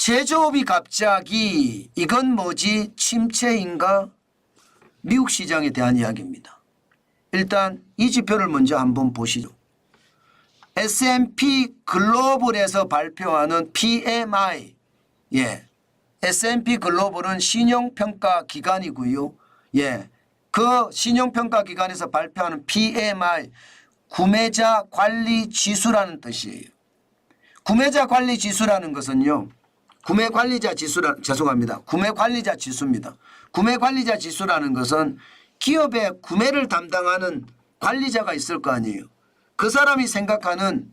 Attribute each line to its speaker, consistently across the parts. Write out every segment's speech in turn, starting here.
Speaker 1: 제조업이 갑자기 이건 뭐지? 침체인가? 미국 시장에 대한 이야기입니다. 일단 이 지표를 먼저 한번 보시죠. S&P 글로벌에서 발표하는 PMI. 예. S&P 글로벌은 신용평가 기관이고요. 예. 그 신용평가 기관에서 발표하는 PMI, 구매자 관리 지수라는 뜻이에요. 구매자 관리 지수라는 것은요. 구매 관리자 지수입니다. 구매 관리자 지수라는 것은 기업의 구매를 담당하는 관리자가 있을 거 아니에요. 그 사람이 생각하는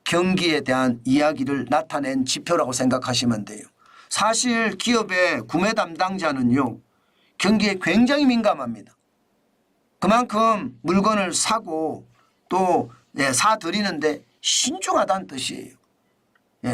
Speaker 1: 경기에 대한 이야기를 나타낸 지표라고 생각하시면 돼요. 사실 기업의 구매 담당자는요. 경기에 굉장히 민감합니다. 그만큼 물건을 사고 또 사들이는데 신중하다는 뜻이에요.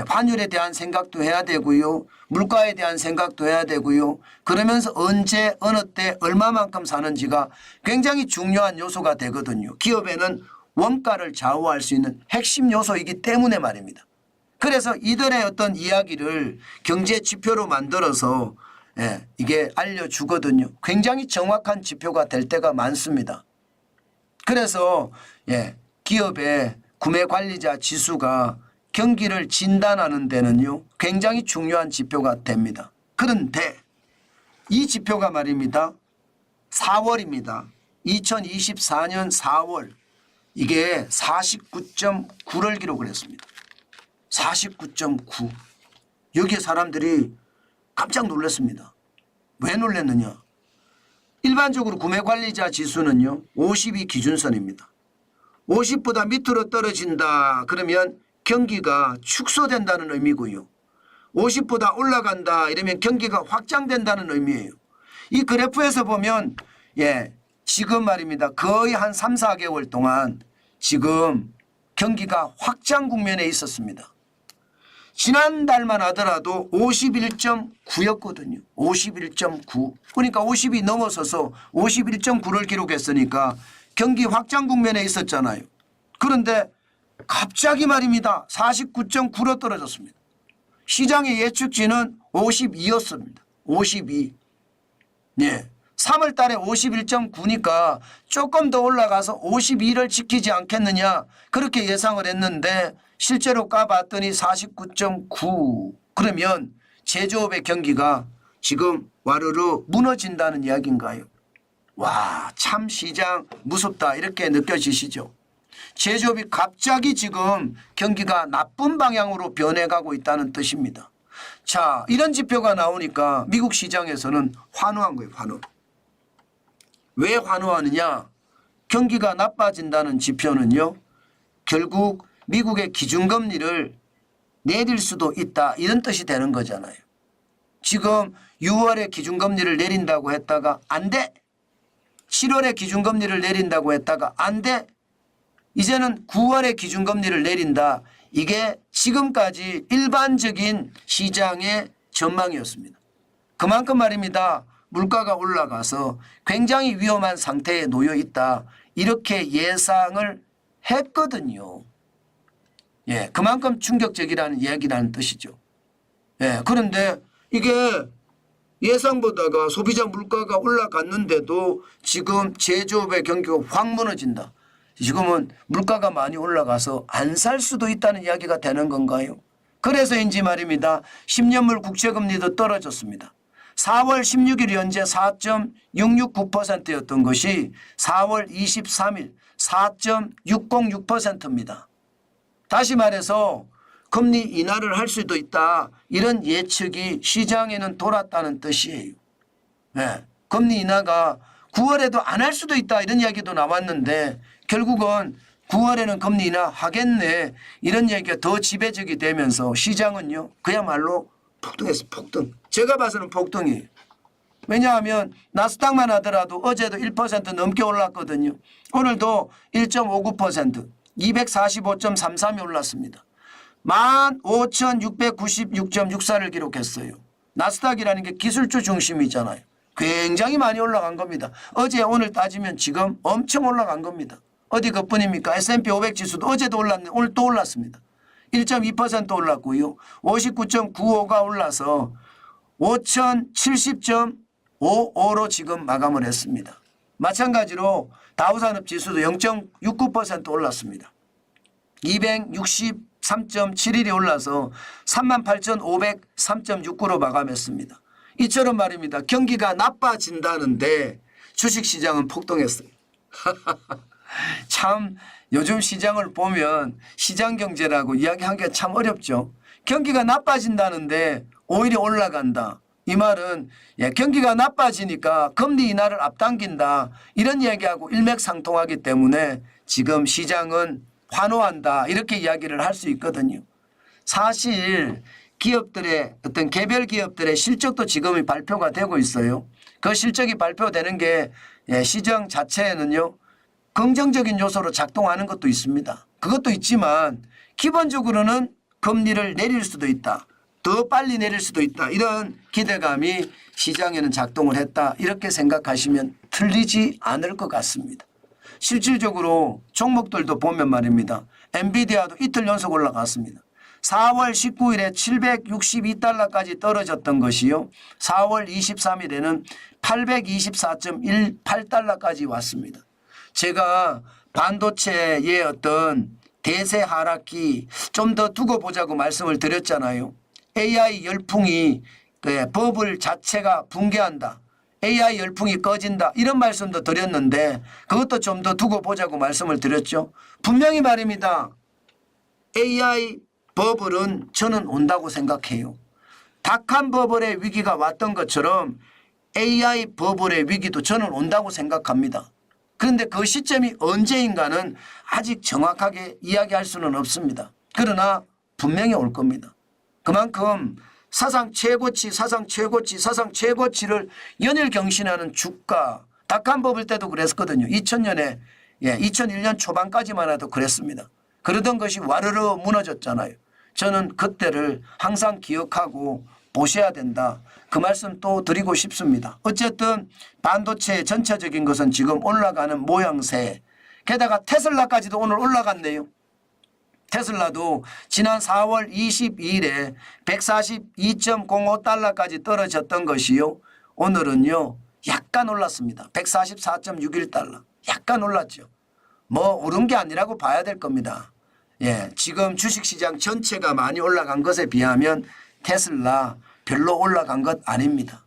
Speaker 1: 환율에 대한 생각도 해야 되고요. 물가에 대한 생각도 해야 되고요. 그러면서 언제 어느 때 얼마만큼 사는지가 굉장히 중요한 요소가 되거든요. 기업에는 원가를 좌우할 수 있는 핵심 요소이기 때문에 말입니다. 그래서 이들의 어떤 이야기를 경제 지표로 만들어서 이게 알려주거든요. 굉장히 정확한 지표가 될 때가 많습니다. 그래서 기업의 구매관리자 지수가 경기를 진단하는 데는요. 굉장히 중요한 지표가 됩니다. 그런데 이 지표가 말입니다. 4월입니다. 2024년 4월 이게 49.9를 기록을 했습니다. 49.9. 여기에 사람들이 깜짝 놀랐습니다. 왜 놀랐느냐. 일반적으로 구매관리자 지수는요. 50이 기준선입니다. 50보다 밑으로 떨어진다 그러면 경기가 축소된다는 의미고요. 50보다 올라간다 이러면 경기가 확장된다는 의미예요. 이 그래프에서 보면 지금 말입니다. 거의 한 3, 4개월 동안 지금 경기가 확장 국면에 있었습니다. 지난달만 하더라도 51.9였거든요. 51.9. 그러니까 50이 넘어서서 51.9를 기록했으니까 경기 확장 국면에 있었잖아요. 그런데 갑자기 말입니다. 49.9로 떨어졌습니다. 시장의 예측치는 52였습니다. 52. 3월 달에 51.9니까 조금 더 올라가서 52를 지키지 않겠느냐 그렇게 예상을 했는데 실제로 까봤더니 49.9. 그러면 제조업의 경기가 지금 와르르 무너진다는 이야기인가요? 와, 참 시장 무섭다 이렇게 느껴지시죠? 제조업이 갑자기 지금 경기가 나쁜 방향으로 변해가고 있다는 뜻입니다. 자, 이런 지표가 나오니까 미국 시장에서는 환호한 거예요. 환호. 왜 환호하느냐. 경기가 나빠진다는 지표는요. 결국 미국의 기준금리를 내릴 수도 있다 이런 뜻이 되는 거잖아요. 지금 6월에 기준금리를 내린다고 했다가 안 돼. 7월에 기준금리를 내린다고 했다가 안 돼. 이제는 9월에 기준금리를 내린다. 이게 지금까지 일반적인 시장의 전망이었습니다. 그만큼 말입니다. 물가가 올라가서 굉장히 위험한 상태에 놓여 있다. 이렇게 예상을 했거든요. 그만큼 충격적이라는 이야기라는 뜻이죠. 그런데 이게 예상보다가 소비자 물가가 올라갔는데도 지금 제조업의 경기가 확 무너진다. 지금은 물가가 많이 올라가서 안 살 수도 있다는 이야기가 되는 건가요? 그래서인지 말입니다. 10년물 국채금리도 떨어졌습니다. 4월 16일 현재 4.669%였던 것이 4월 23일 4.606%입니다. 다시 말해서 금리 인하를 할 수도 있다. 이런 예측이 시장에는 돌았다는 뜻이에요. 금리 인하가 9월에도 안 할 수도 있다. 이런 이야기도 나왔는데 결국은 9월에는 금리 인하 하겠네. 이런 얘기가 더 지배적이 되면서 시장은요. 그야말로 폭등했어요. 폭등. 제가 봐서는 폭등이에요. 왜냐하면 나스닥만 하더라도 어제도 1% 넘게 올랐거든요. 오늘도 1.59%, 245.33이 올랐습니다. 15,696.64를 기록했어요. 나스닥이라는 게 기술주 중심이잖아요. 굉장히 많이 올라간 겁니다. 어제 오늘 따지면 지금 엄청 올라간 겁니다. 어디 그뿐입니까? S&P 500 지수도 어제도 올랐는데 오늘 또 올랐습니다. 1.2% 올랐고요. 59.95가 올라서 5,070.55로 지금 마감을 했습니다. 마찬가지로 다우산업지수도 0.69% 올랐습니다. 263.71이 올라서 38,503.69로 마감했습니다. 이처럼 말입니다. 경기가 나빠진다는데 주식시장은 폭등했어요. 참 요즘 시장을 보면 시장경제라고 이야기하기가 참 어렵죠. 경기가 나빠진다는데 오히려 올라간다. 이 말은 경기가 나빠지니까 금리 인하를 앞당긴다. 이런 이야기하고 일맥상통하기 때문에 지금 시장은 환호한다. 이렇게 이야기를 할 수 있거든요. 사실 기업들의 어떤 개별 기업들의 실적도 지금 발표가 되고 있어요. 그 실적이 발표되는 게 시장 자체에는요. 긍정적인 요소로 작동하는 것도 있습니다. 그것도 있지만 기본적으로는 금리를 내릴 수도 있다. 더 빨리 내릴 수도 있다. 이런 기대감이 시장에는 작동을 했다. 이렇게 생각하시면 틀리지 않을 것 같습니다. 실질적으로 종목들도 보면 말입니다. 엔비디아도 이틀 연속 올라갔습니다. 4월 19일에 762달러까지 떨어졌던 것이요. 4월 23일에는 824.18달러까지 왔습니다. 제가 반도체의 어떤 대세 하락기 좀 더 두고 보자고 말씀을 드렸잖아요. AI 열풍이 버블 자체가 붕괴한다. AI 열풍이 꺼진다. 이런 말씀도 드렸는데 그것도 좀 더 두고 보자고 말씀을 드렸죠. 분명히 말입니다. AI 버블은 저는 온다고 생각해요. 닷컴 버블의 위기가 왔던 것처럼 AI 버블의 위기도 저는 온다고 생각합니다. 그런데 그 시점이 언제인가는 아직 정확하게 이야기할 수는 없습니다. 그러나 분명히 올 겁니다. 그만큼 사상 최고치, 사상 최고치, 사상 최고치를 연일 경신하는 주가, 닷컴 버블 때도 그랬거든요. 2000년에 2001년 초반까지만 해도 그랬습니다. 그러던 것이 와르르 무너졌잖아요. 저는 그때를 항상 기억하고 보셔야 된다. 그 말씀 또 드리고 싶습니다. 어쨌든 반도체의 전체적인 것은 지금 올라가는 모양새. 게다가 테슬라까지도 오늘 올라갔네요. 테슬라도 지난 4월 22일에 142.05달러까지 떨어졌던 것이요. 오늘은요. 약간 올랐습니다. 144.61달러. 약간 올랐죠. 뭐 오른 게 아니라고 봐야 될 겁니다. 지금 주식시장 전체가 많이 올라간 것에 비하면 테슬라 별로 올라간 것 아닙니다.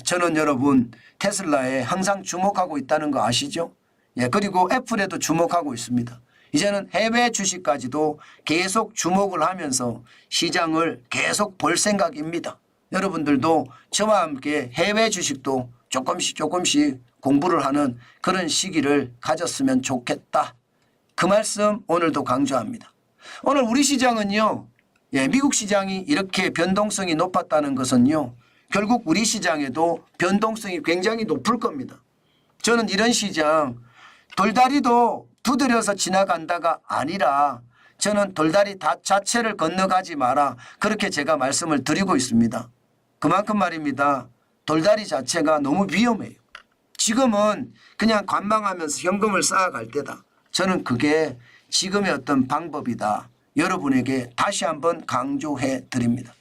Speaker 1: 저는 여러분 테슬라에 항상 주목하고 있다는 거 아시죠? 그리고 애플에도 주목하고 있습니다. 이제는 해외 주식까지도 계속 주목을 하면서 시장을 계속 볼 생각입니다. 여러분들도 저와 함께 해외 주식도 조금씩 공부를 하는 그런 시기를 가졌으면 좋겠다. 그 말씀 오늘도 강조합니다. 오늘 우리 시장은요. 미국 시장이 이렇게 변동성이 높았다는 것은요. 결국 우리 시장에도 변동성이 굉장히 높을 겁니다. 저는 이런 시장 돌다리도 두드려서 지나간다가 아니라 저는 돌다리 자체를 건너가지 마라. 그렇게 제가 말씀을 드리고 있습니다. 그만큼 말입니다. 돌다리 자체가 너무 위험해요. 지금은 그냥 관망하면서 현금을 쌓아갈 때다. 저는 그게 지금의 어떤 방법이다. 여러분에게 다시 한번 강조해 드립니다.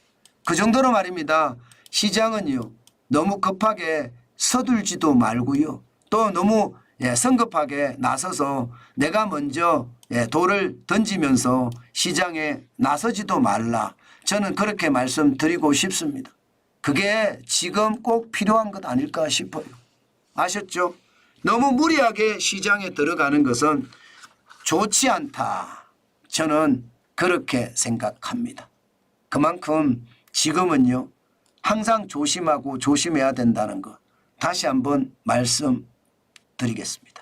Speaker 1: 그 정도로 말입니다. 시장은요. 너무 급하게 서둘지도 말고요. 또 너무 성급하게 나서서 내가 먼저 돌을 던지면서 시장에 나서지도 말라. 저는 그렇게 말씀드리고 싶습니다. 그게 지금 꼭 필요한 것 아닐까 싶어요. 아셨죠? 너무 무리하게 시장에 들어가는 것은 좋지 않다. 저는 그렇게 생각합니다. 그만큼 지금은요. 항상 조심하고 조심해야 된다는 것 다시 한번 말씀드리겠습니다.